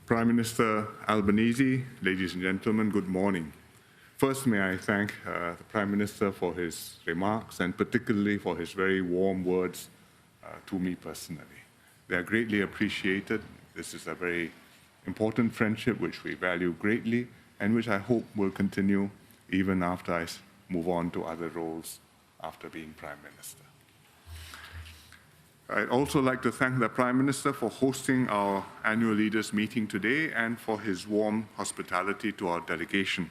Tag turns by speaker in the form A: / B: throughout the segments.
A: Prime Minister Albanese, ladies and gentlemen, good morning. First, may I thank the Prime Minister for his remarks and particularly for his very warm words to me personally. They are greatly appreciated. This is a very important friendship which we value greatly and which I hope will continue even after I move on to other roles after being Prime Minister. I'd also like to thank the Prime Minister for hosting our annual leaders meeting today and for his warm hospitality to our delegation.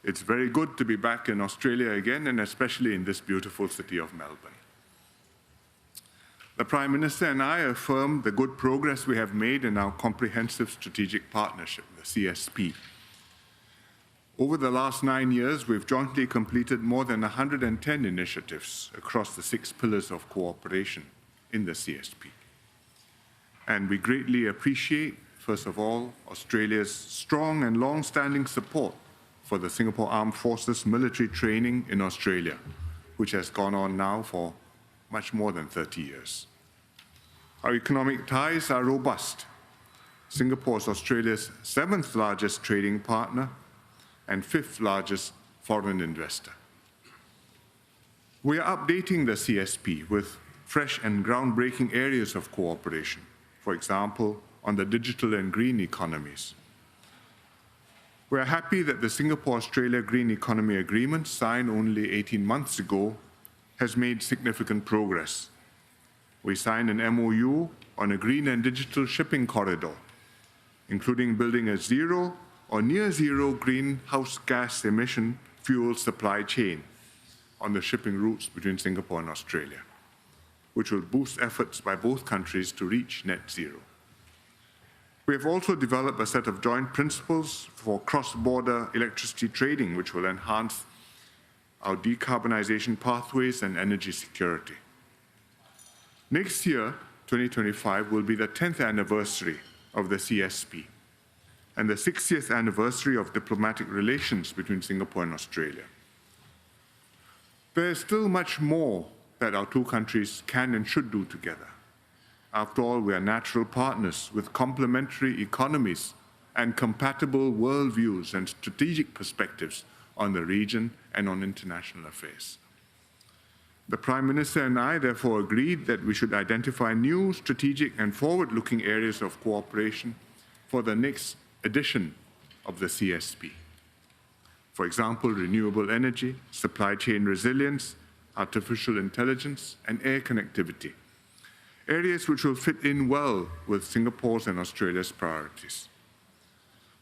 A: It's very good to be back in Australia again, and especially in this beautiful city of Melbourne. The Prime Minister and I affirm the good progress we have made in our comprehensive strategic partnership, the CSP. Over the last 9 years, we've jointly completed more than 110 initiatives across the 6 pillars of cooperation in the CSP. And we greatly appreciate, first of all, Australia's strong and long-standing support for the Singapore Armed Forces military training in Australia, which has gone on now for much more than 30 years. Our economic ties are robust. Singapore is Australia's 7th largest trading partner and 5th largest foreign investor. We are updating the CSP with fresh and groundbreaking areas of cooperation, for example, on the digital and green economies. We are happy that the Singapore-Australia Green Economy Agreement, signed only 18 months ago, has made significant progress. We signed an MOU on a green and digital shipping corridor, including building a zero or near zero greenhouse gas emission fuel supply chain on the shipping routes between Singapore and Australia, which will boost efforts by both countries to reach net zero. We have also developed a set of joint principles for cross-border electricity trading, which will enhance our decarbonization pathways and energy security. Next year, 2025, will be the 10th anniversary of the CSP and the 60th anniversary of diplomatic relations between Singapore and Australia. There is still much more that our two countries can and should do together. After all, we are natural partners with complementary economies and compatible worldviews and strategic perspectives on the region and on international affairs. The Prime Minister and I therefore agreed that we should identify new strategic and forward-looking areas of cooperation for the next edition of the CSP. For example, renewable energy, supply chain resilience, artificial intelligence, and air connectivity, areas which will fit in well with Singapore's and Australia's priorities.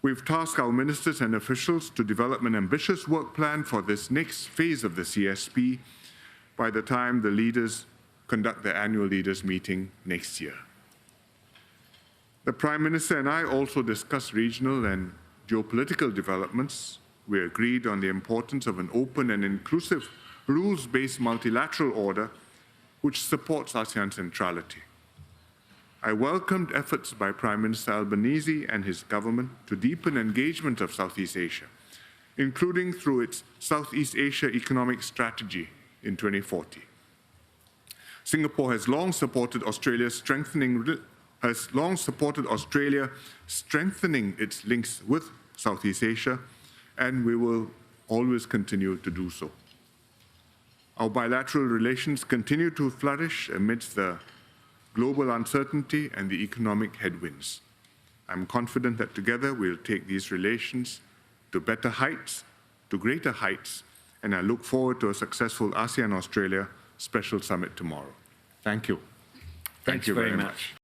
A: We've tasked our ministers and officials to develop an ambitious work plan for this next phase of the CSP by the time the leaders conduct their annual leaders meeting next year. The Prime Minister and I also discussed regional and geopolitical developments. We agreed on the importance of an open and inclusive rules-based multilateral order which supports ASEAN centrality. I welcomed efforts by Prime Minister Albanese and his government to deepen engagement of Southeast Asia, including through its Southeast Asia Economic Strategy in 2040. Singapore has long supported Australia strengthening its links with Southeast Asia, and we will always continue to do so. Our bilateral relations continue to flourish amidst the global uncertainty and the economic headwinds. I'm confident that together we'll take these relations to better heights, to greater heights, and I look forward to a successful ASEAN-Australia Special Summit tomorrow. Thank you.
B: Thank you very much.